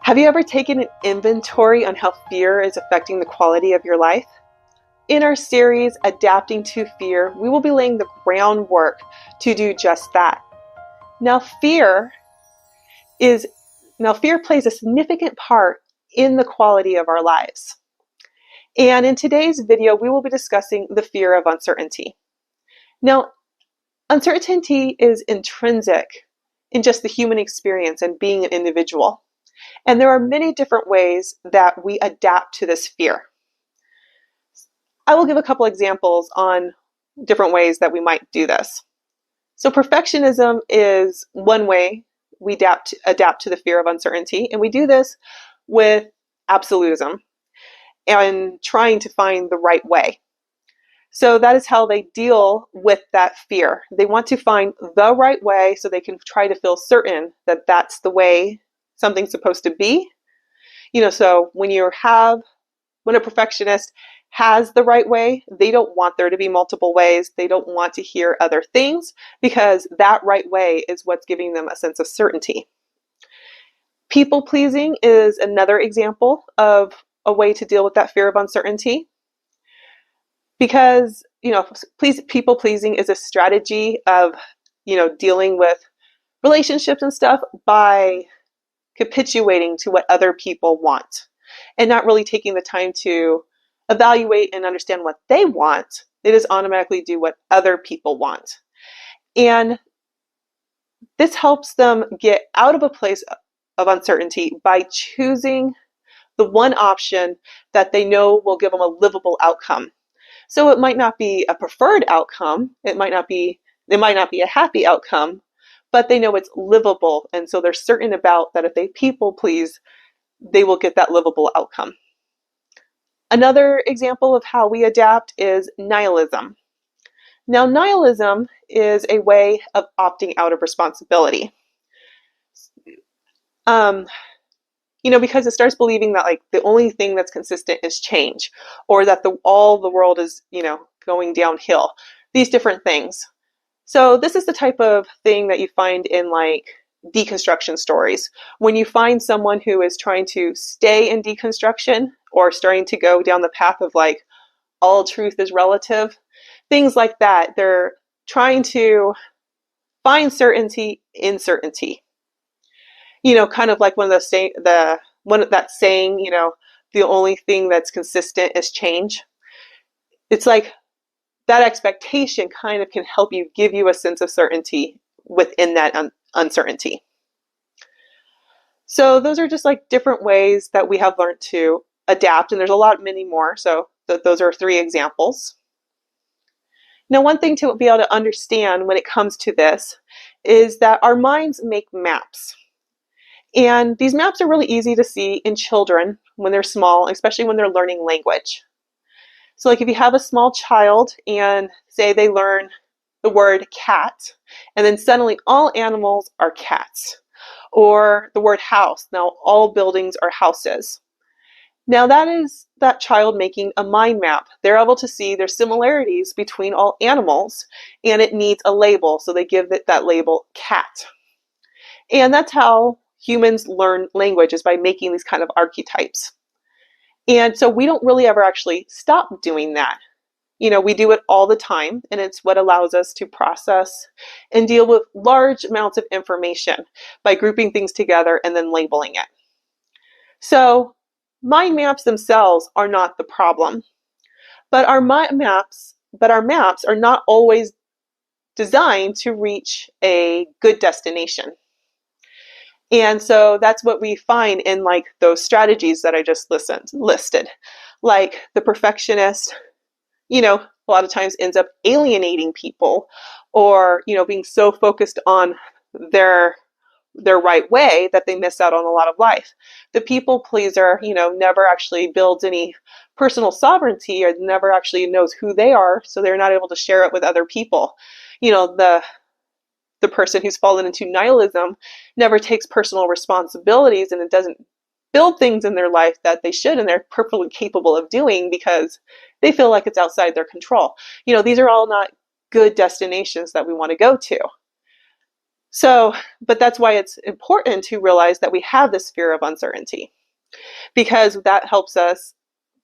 Have you ever taken an inventory on how fear is affecting the quality of your life? In our series, Adapting to Fear, we will be laying the groundwork to do just that. Now, fear plays a significant part in the quality of our lives. And in today's video, we will be discussing the fear of uncertainty. Now, uncertainty is intrinsic in just the human experience and being an individual. And there are many different ways that we adapt to this fear. I will give a couple examples on different ways that we might do this. So perfectionism is one way we adapt to the fear of uncertainty, and we do this with absolutism and trying to find the right way. So that is how they deal with that fear. They want to find the right way so they can try to feel certain that that's the way something's supposed to be. So when a perfectionist has the right way, they don't want there to be multiple ways. They don't want to hear other things because that right way is what's giving them a sense of certainty. People pleasing is another example of a way to deal with that fear of uncertainty. Because, people pleasing is a strategy of, dealing with relationships and stuff by capitulating to what other people want and not really taking the time to evaluate and understand what they want. They just automatically do what other people want. And this helps them get out of a place of uncertainty by choosing the one option that they know will give them a livable outcome. So it might not be a preferred outcome. It might not be a happy outcome, but they know it's livable. And so they're certain about that if they people please, they will get that livable outcome. Another example of how we adapt is nihilism. Now, nihilism is a way of opting out of responsibility. Because it starts believing that the only thing that's consistent is change, or that all the world is, going downhill. These different things. So this is the type of thing that you find in deconstruction stories. When you find someone who is trying to stay in deconstruction or starting to go down the path of all truth is relative, things like that. They're trying to find certainty in certainty. Kind of like that saying, the only thing that's consistent is change. It's like that expectation kind of can help you give you a sense of certainty within that uncertainty. So those are just different ways that we have learned to adapt, and there's many more. So those are 3 examples. Now, one thing to be able to understand when it comes to this is that our minds make maps. And these maps are really easy to see in children when they're small, especially when they're learning language. So if you have a small child and say they learn the word cat, and then suddenly all animals are cats. Or the word house, now all buildings are houses. Now that is that child making a mind map. They're able to see there's similarities between all animals, and it needs a label, so they give it that label cat. And that's how humans learn language, is by making these kind of archetypes. And so we don't really ever actually stop doing that. We do it all the time, and it's what allows us to process and deal with large amounts of information by grouping things together and then labeling it. So mind maps themselves are not the problem, but our maps are not always designed to reach a good destination. And so that's what we find in those strategies that I just listed. Like the perfectionist, a lot of times ends up alienating people, or, being so focused on their right way that they miss out on a lot of life. The people pleaser, never actually builds any personal sovereignty, or never actually knows who they are, so they're not able to share it with other people. The person who's fallen into nihilism never takes personal responsibilities, and it doesn't build things in their life that they should and they're perfectly capable of doing because they feel like it's outside their control. These are all not good destinations that we want to go to. But that's why it's important to realize that we have this fear of uncertainty, because that helps us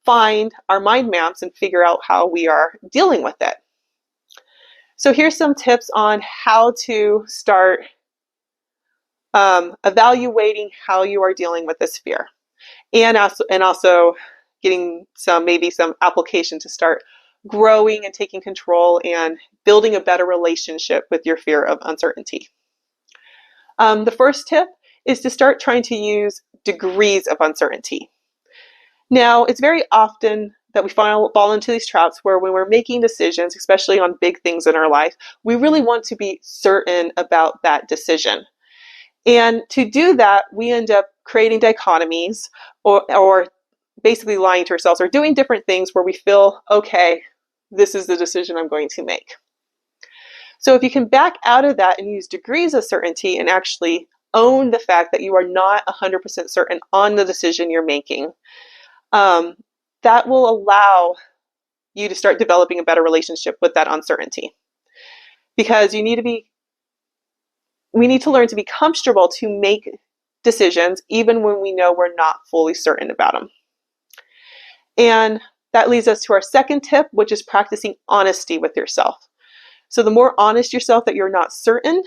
find our mind maps and figure out how we are dealing with it. So here's some tips on how to start evaluating how you are dealing with this fear, and also getting maybe some application to start growing and taking control and building a better relationship with your fear of uncertainty. The first tip is to start trying to use degrees of uncertainty. Now, it's very often that we fall into these traps where when we're making decisions, especially on big things in our life, we really want to be certain about that decision. And to do that, we end up creating dichotomies or basically lying to ourselves or doing different things where we feel, okay, this is the decision I'm going to make. So if you can back out of that and use degrees of certainty and actually own the fact that you are not 100% certain on the decision you're making, that will allow you to start developing a better relationship with that uncertainty. Because we need to learn to be comfortable to make decisions even when we know we're not fully certain about them. And that leads us to our second tip, which is practicing honesty with yourself. So the more honest yourself that you're not certain,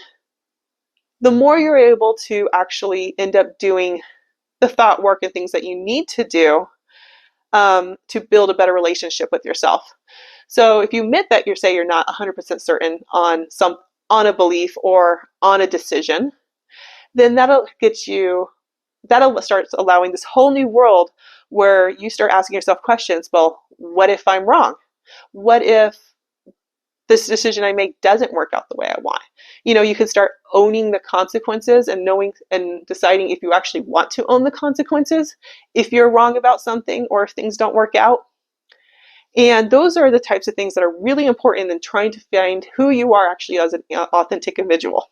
the more you're able to actually end up doing the thought work and things that you need to do to build a better relationship with yourself. So if you admit that you're not 100% certain on a belief or on a decision, then that'll start allowing this whole new world where you start asking yourself questions. Well, what if I'm wrong? What if this decision I make doesn't work out the way I want? You can start owning the consequences and knowing and deciding if you actually want to own the consequences if you're wrong about something or if things don't work out. And those are the types of things that are really important in trying to find who you are actually as an authentic individual.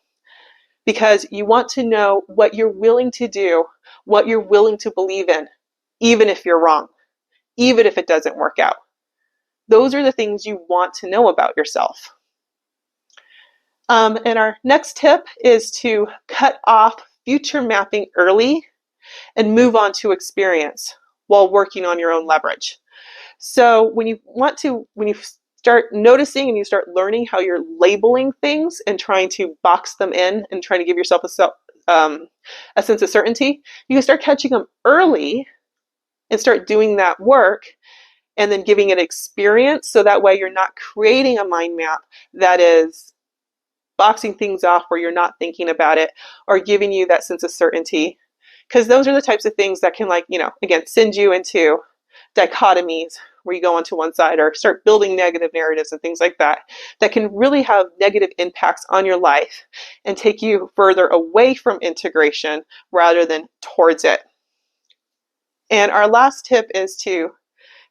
Because you want to know what you're willing to do, what you're willing to believe in, even if you're wrong, even if it doesn't work out. Those are the things you want to know about yourself. And our next tip is to cut off future mapping early and move on to experience while working on your own leverage. So when you start noticing and you start learning how you're labeling things and trying to box them in and trying to give yourself a sense of certainty, you can start catching them early and start doing that work and then giving it experience, so that way you're not creating a mind map that is boxing things off where you're not thinking about it or giving you that sense of certainty. Because those are the types of things that can, again, send you into dichotomies where you go onto one side or start building negative narratives and things like that can really have negative impacts on your life and take you further away from integration rather than towards it. And our last tip is to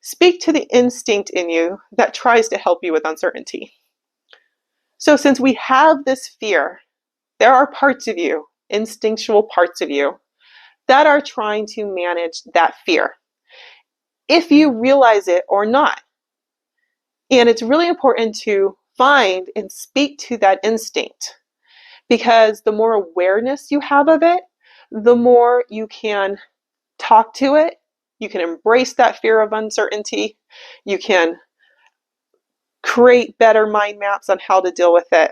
speak to the instinct in you that tries to help you with uncertainty. So since we have this fear, there are parts of you, instinctual parts of you, that are trying to manage that fear, if you realize it or not. And it's really important to find and speak to that instinct, because the more awareness you have of it, the more you can talk to it. You can embrace that fear of uncertainty. You can create better mind maps on how to deal with it.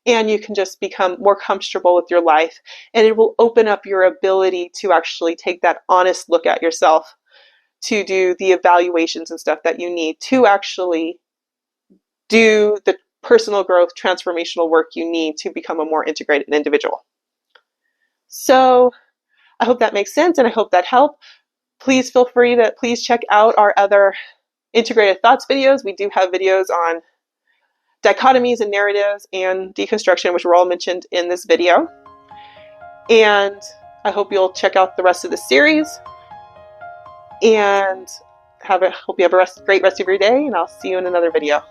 And you can just become more comfortable with your life. And it will open up your ability to actually take that honest look at yourself, to do the evaluations and stuff that you need to actually do the personal growth, transformational work you need to become a more integrated individual. So I hope that makes sense, and I hope that helped. Please feel free to check out our other integrated thoughts videos. We do have videos on dichotomies and narratives and deconstruction, which were all mentioned in this video. And I hope you'll check out the rest of the series. And hope you have a great rest of your day, and I'll see you in another video.